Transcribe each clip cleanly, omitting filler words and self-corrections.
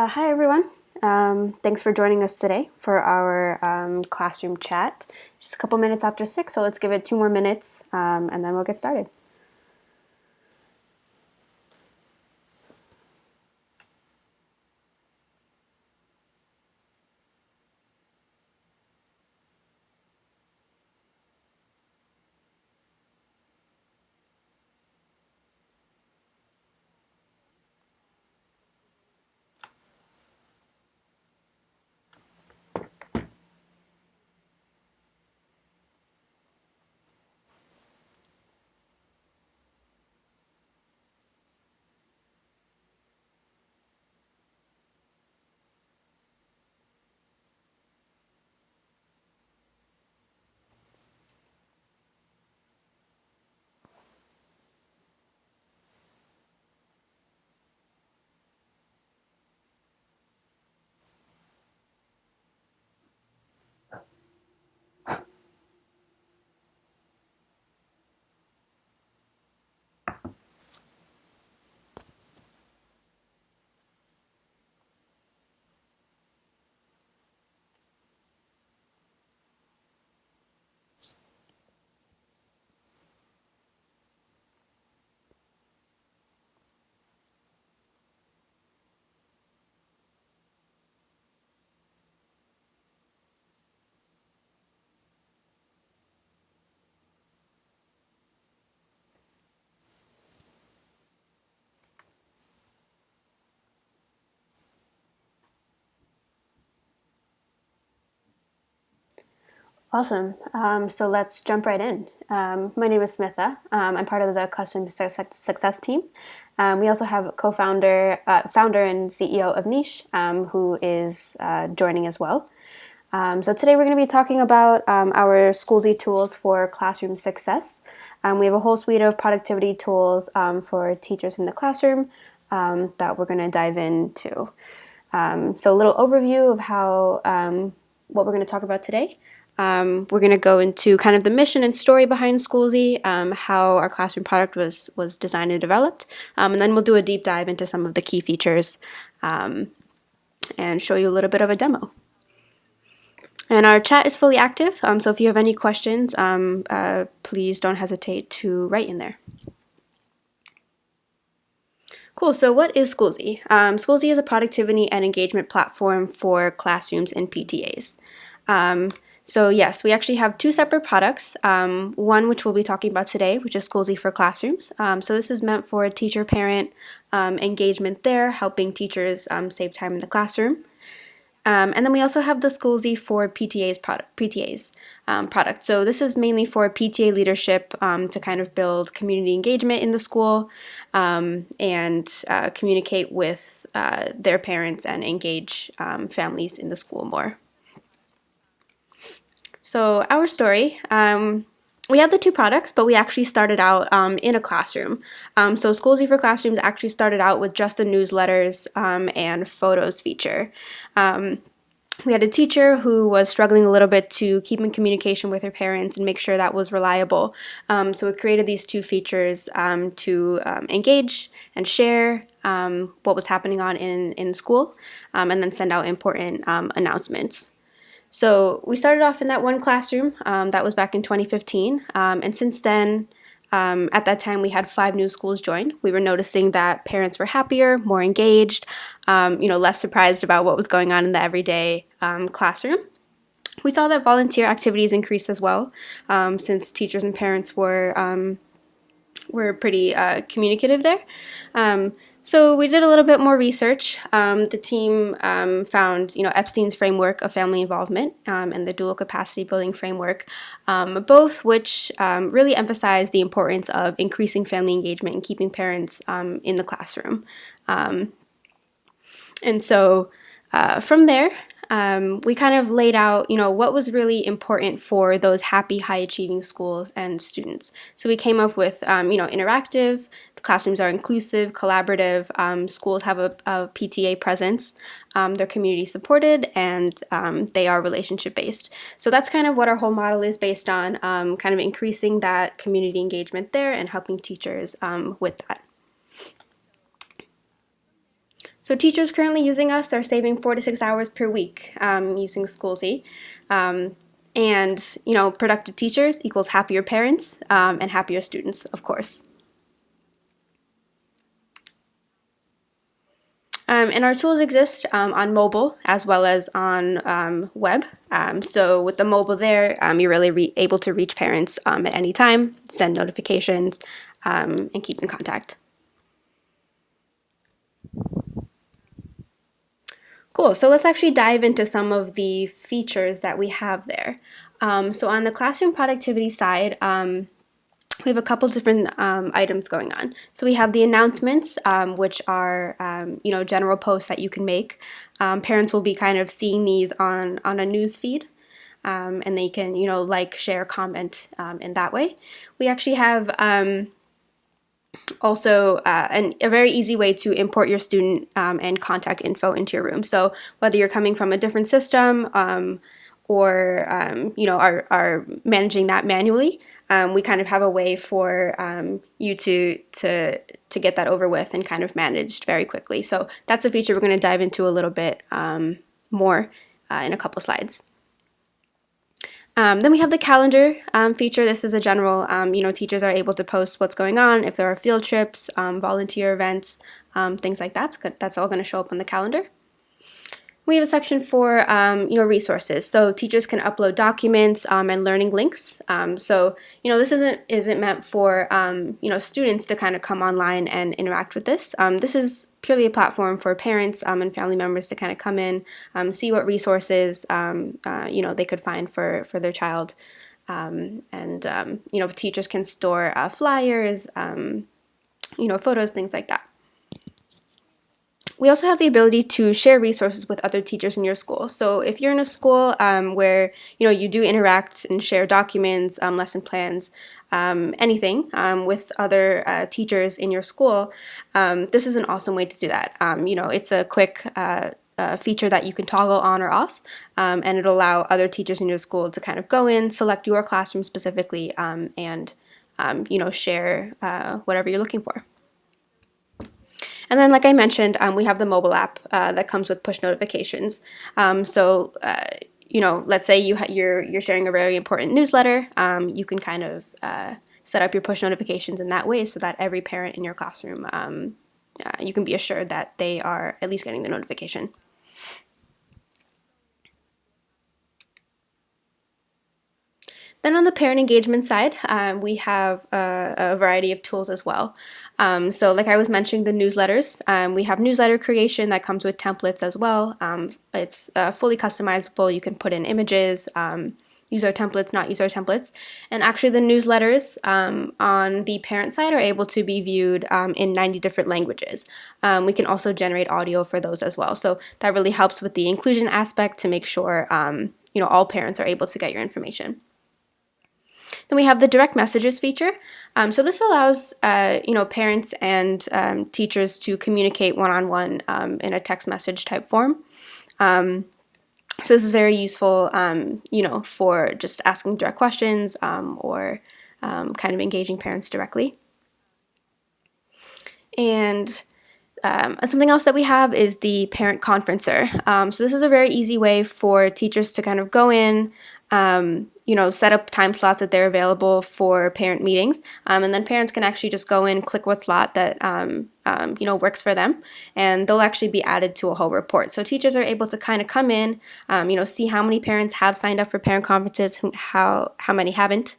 Hi everyone. Thanks for joining us today for our classroom chat. Just a couple minutes after 6, so let's give it 2 more minutes and then we'll get started. Awesome. So let's jump right in. My name is Smitha. I'm part of the customer success team. We also have a co-founder, founder and CEO of Niche, who is joining as well. So today we're going to be talking about our Schoolze tools for classroom success. We have a whole suite of productivity tools for teachers in the classroom that we're going to dive into. So a little overview of how what we're going to talk about today. We're going to go into kind of the mission and story behind Schoolze, how our classroom product was designed and developed, and then we'll do a deep dive into some of the key features and show you a little bit of a demo. And our chat is fully active, so if you have any questions, please don't hesitate to write in there. Cool, so what is Schoolze? Schoolze is a productivity and engagement platform for classrooms and PTAs. So yes, we actually have 2 separate products, one which we'll be talking about today, which is Schoolze for Classrooms. So this is meant for teacher-parent engagement there, helping teachers save time in the classroom. And then we also have the Schoolze for PTAs product. So this is mainly for PTA leadership to kind of build community engagement in the school and communicate with their parents and engage families in the school more. So our story, we had the 2 products, but we actually started out in a classroom. So Schoolze for Classrooms actually started out with just the newsletters and photos feature. We had a teacher who was struggling a little bit to keep in communication with her parents and make sure that was reliable. So we created these 2 features to engage and share what was happening in school and then send out important announcements. So we started off in that one classroom, that was back in 2015, and since then, at that time, we had 5 new schools join. We were noticing that parents were happier, more engaged, less surprised about what was going on in the everyday classroom. We saw that volunteer activities increased as well, since teachers and parents were pretty communicative there. So we did a little bit more research. The team found, Epstein's framework of family involvement and the dual capacity building framework, both which really emphasize the importance of increasing family engagement and keeping parents in the classroom. And so from there, we kind of laid out, what was really important for those happy, high-achieving schools and students. So we came up with, interactive, the classrooms are inclusive, collaborative, schools have a PTA presence, they're community supported, and they are relationship-based. So that's kind of what our whole model is based on, kind of increasing that community engagement there and helping teachers with that. So teachers currently using us are saving 4 to 6 hours per week using Schoolze. And productive teachers equals happier parents and happier students, of course. And our tools exist on mobile as well as on web. So with the mobile there, you're really able to reach parents at any time, send notifications, and keep in contact. Cool. So let's actually dive into some of the features that we have there. So on the classroom productivity side, we have a couple different items going on. So we have the announcements, which are general posts that you can make. Parents will be kind of seeing these on a news feed, and they can like, share, comment in that way. We actually have also a very easy way to import your student and contact info into your room. So whether you're coming from a different system or are managing that manually, we kind of have a way for you to get that over with and kind of managed very quickly. So that's a feature we're going to dive into a little bit more in a couple slides. Then we have the calendar feature. This is a general, teachers are able to post what's going on, if there are field trips, volunteer events, things like that. That's all going to show up on the calendar. We have a section for resources, so teachers can upload documents and learning links. So this isn't meant for students to kind of come online and interact with this. This is purely a platform for parents and family members to kind of come in, see what resources they could find for their child, and teachers can store flyers, photos, things like that. We also have the ability to share resources with other teachers in your school. So if you're in a school where you do interact and share documents, lesson plans, anything with other teachers in your school, this is an awesome way to do that. It's a quick feature that you can toggle on or off, and it'll allow other teachers in your school to kind of go in, select your classroom specifically, and share whatever you're looking for. And then, like I mentioned, we have the mobile app that comes with push notifications. Let's say you're sharing a very important newsletter. You can kind of set up your push notifications in that way so that every parent in your classroom, you can be assured that they are at least getting the notification. Then on the parent engagement side, we have a variety of tools as well. So like I was mentioning, the newsletters, we have newsletter creation that comes with templates as well. It's fully customizable. You can put in images, use our templates, not use our templates. And actually the newsletters on the parent side are able to be viewed in 90 different languages. We can also generate audio for those as well. So that really helps with the inclusion aspect to make sure all parents are able to get your information. Then we have the direct messages feature. So this allows parents and teachers to communicate one-on-one in a text message type form. So this is very useful, for just asking direct questions or kind of engaging parents directly. And something else that we have is the parent conferencer. So this is a very easy way for teachers to kind of go in, set up time slots that they're available for parent meetings, and then parents can actually just go in, click what slot that works for them, and they'll actually be added to a whole report. So teachers are able to kind of come in, see how many parents have signed up for parent conferences, how many haven't,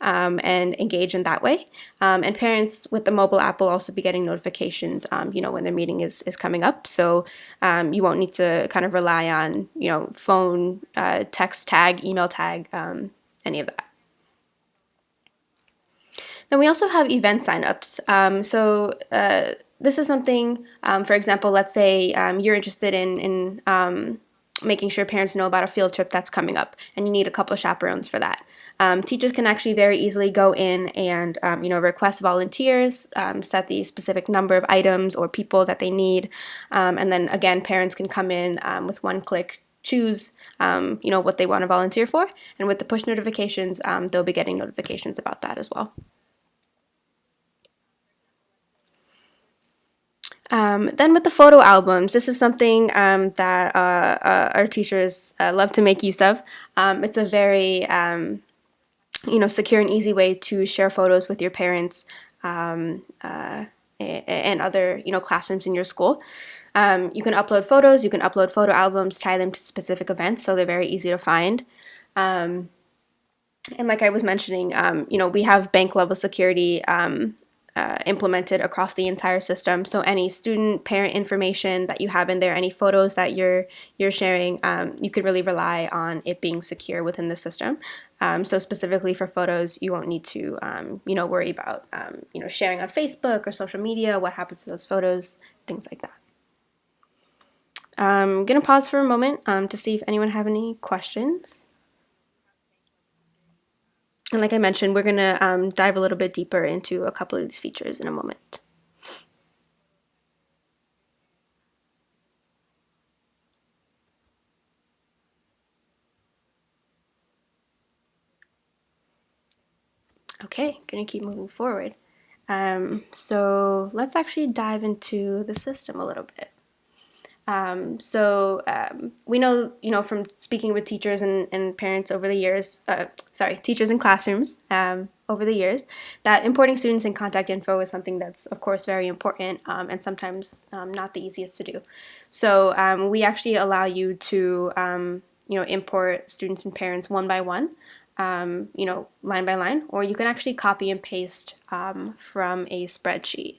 and engage in that way. And parents with the mobile app will also be getting notifications, when their meeting is coming up. So you won't need to kind of rely on, phone, text tag, email tag, any of that. Then we also have event signups. This is something, for example, let's say you're interested in making sure parents know about a field trip that's coming up, and you need a couple of chaperones for that. Teachers can actually very easily go in and request volunteers, set the specific number of items or people that they need, and then again parents can come in with one click, choose what they want to volunteer for, and with the push notifications, they'll be getting notifications about that as well. Then with the photo albums, this is something that our teachers love to make use of. It's a very secure and easy way to share photos with your parents and other classrooms in your school. You can upload photos, you can upload photo albums, tie them to specific events, so they're very easy to find. And like I was mentioning, we have bank level security implemented across the entire system. So any student parent information that you have in there, any photos that you're sharing, you can really rely on it being secure within the system. So specifically for photos, you won't need to worry about sharing on Facebook or social media, what happens to those photos, things like that. I'm gonna pause for a moment to see if anyone have any questions. And like I mentioned, we're going to dive a little bit deeper into a couple of these features in a moment. Okay, going to keep moving forward. So let's actually dive into the system a little bit. We know, from speaking with teachers and parents over the years, teachers in classrooms over the years, that importing students and contact info is something that's, of course, very important and sometimes not the easiest to do. So we actually allow you to, import students and parents one by one, line by line, or you can actually copy and paste from a spreadsheet.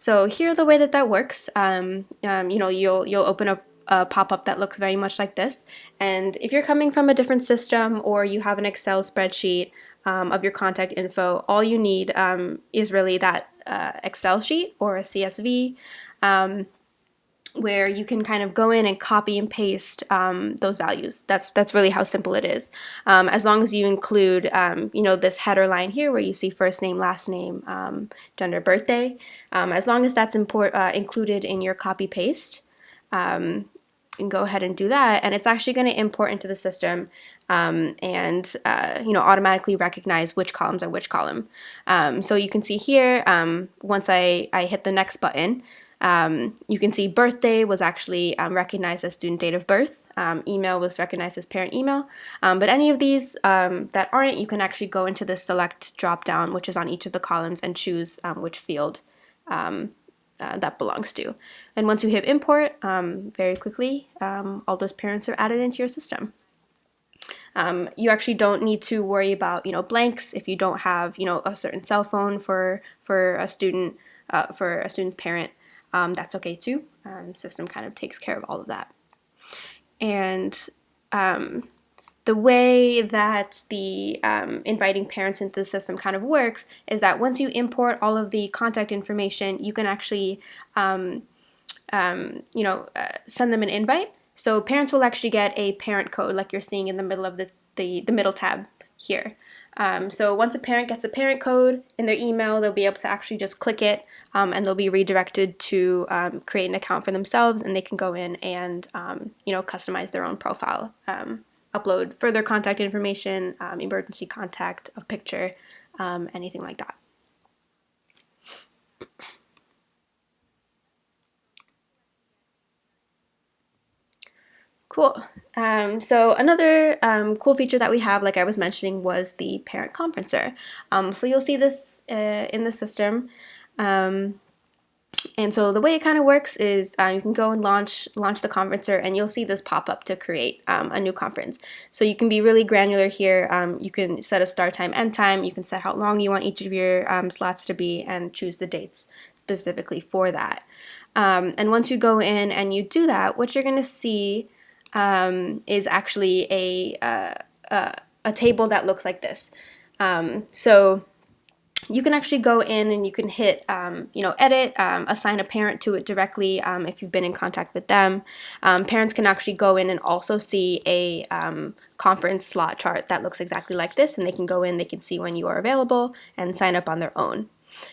So here, the way that works, you'll open up a pop-up that looks very much like this. And if you're coming from a different system or you have an Excel spreadsheet of your contact info, all you need is really that Excel sheet or a CSV where you can kind of go in and copy and paste those values. That's really how simple it is. As long as you include, this header line here where you see first name, last name, gender, birthday. As long as that's included in your copy paste, you can go ahead and do that, and it's actually going to import into the system and automatically recognize which columns are which column. So you can see here, once I hit the next button, you can see birthday was actually recognized as student date of birth. Email was recognized as parent email. But any of these that aren't, you can actually go into the select drop down, which is on each of the columns, and choose which field that belongs to. And once you hit import, very quickly, all those parents are added into your system. You actually don't need to worry about blanks if you don't have a certain cell phone for a student for a student's parent. That's okay too. System kind of takes care of all of that. And the way that the inviting parents into the system kind of works is that once you import all of the contact information, you can actually send them an invite. So parents will actually get a parent code like you're seeing in the middle of the middle tab here. So once a parent gets a parent code in their email, they'll be able to actually just click it and they'll be redirected to create an account for themselves, and they can go in and customize their own profile, upload further contact information, emergency contact, a picture, anything like that. Cool. So another cool feature that we have, like I was mentioning, was the parent conferencer. So you'll see this in the system. And so the way it kind of works is you can go and launch the conferencer, and you'll see this pop up to create a new conference. So you can be really granular here. You can set a start time, end time. You can set how long you want each of your slots to be, and choose the dates specifically for that. And once you go in and you do that, what you're going to see is actually a table that looks like this. So you can actually go in and you can hit, edit, assign a parent to it directly if you've been in contact with them. Parents can actually go in and also see a conference slot chart that looks exactly like this, and they can go in, they can see when you are available and sign up on their own.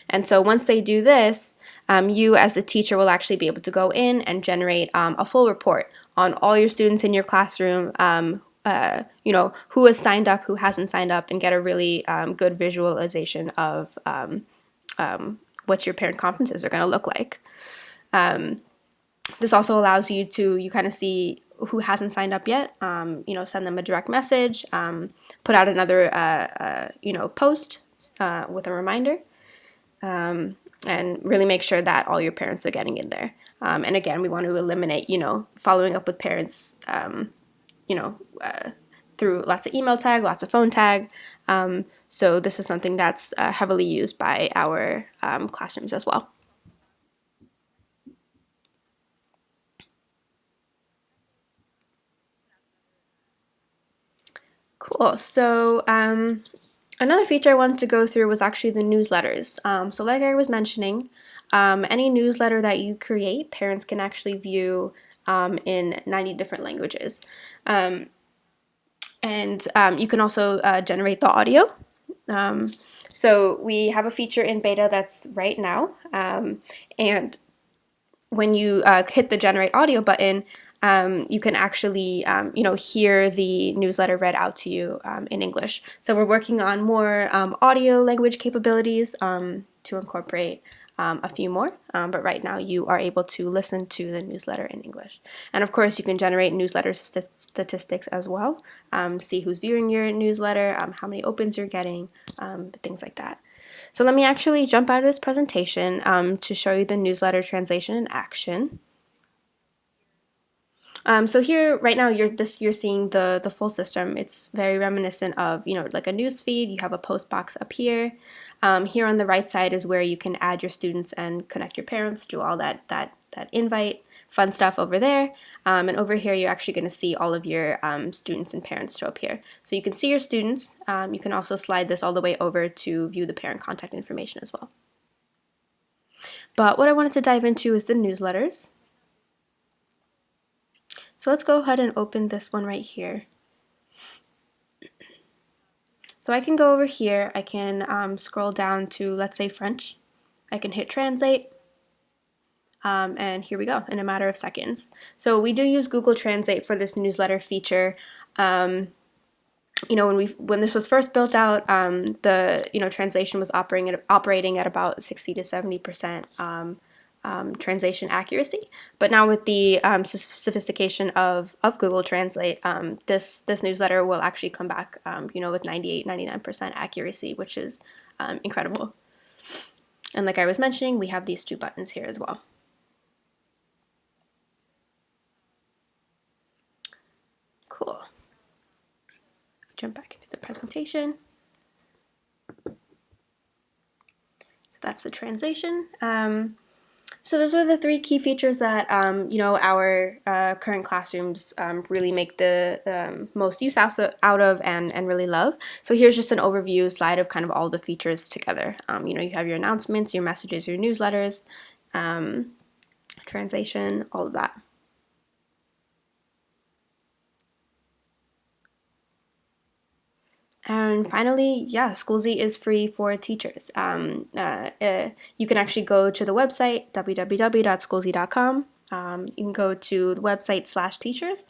And so once they do this, you as a teacher will actually be able to go in and generate a full report on all your students in your classroom, who has signed up, who hasn't signed up, and get a really good visualization of what your parent conferences are going to look like. This also allows you to kind of see who hasn't signed up yet, send them a direct message, put out another, post with a reminder, and really make sure that all your parents are getting in there. And again, we want to eliminate, following up with parents, through lots of email tag, lots of phone tag. So this is something that's heavily used by our classrooms as well. Cool. So another feature I wanted to go through was actually the newsletters. So like I was mentioning, any newsletter that you create, parents can actually view in 90 different languages. And you can also generate the audio. So we have a feature in beta that's right now. And when you hit the generate audio button, you can actually, hear the newsletter read out to you in English. So we're working on more audio language capabilities to incorporate a few more, but right now you are able to listen to the newsletter in English. And of course, you can generate newsletter statistics as well, see who's viewing your newsletter, how many opens you're getting, things like that. So let me actually jump out of this presentation to show you the newsletter translation in action. So here, right now, you're seeing the full system. It's very reminiscent of, like a news feed. You have a post box up here. Here on the right side is where you can add your students and connect your parents, do all that invite, fun stuff over there. And over here, you're actually going to see all of your students and parents show up here. So you can see your students. You can also slide this all the way over to view the parent contact information as well. But what I wanted to dive into is the newsletters. So let's go ahead and open this one right here. So I can go over here, I can scroll down to, let's say, French. I can hit translate, and here we go, in a matter of seconds. So we do use Google Translate for this newsletter feature. When this was first built out, the translation was operating at about 60 to 70% translation accuracy. But now with the sophistication of Google Translate, this newsletter will actually come back, with 98, 99% accuracy, which is incredible. And like I was mentioning, we have these two buttons here as well. Cool. Jump back into the presentation. So that's the translation. So those are the three key features that our current classrooms really make the most use out of and really love. So here's just an overview slide of kind of all the features together. You have your announcements, your messages, your newsletters, translation, all of that. And finally, yeah, Schoolze is free for teachers. You can actually go to the website, www.schoolze.com. You can go to the website /teachers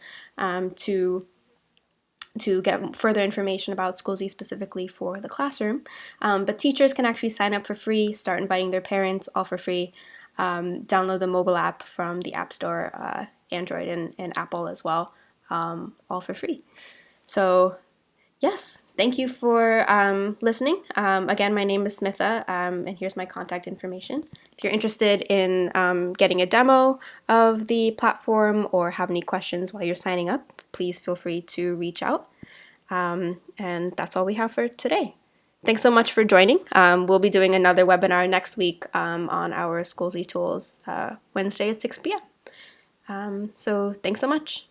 to get further information about Schoolze specifically for the classroom. But teachers can actually sign up for free, start inviting their parents, all for free. Download the mobile app from the App Store, Android and Apple as well, all for free. So yes, thank you for listening. Again, my name is Smitha, and here's my contact information. If you're interested in getting a demo of the platform or have any questions while you're signing up, please feel free to reach out. And that's all we have for today. Thanks so much for joining. We'll be doing another webinar next week on our Schoolze tools Wednesday at 6 p.m. So thanks so much.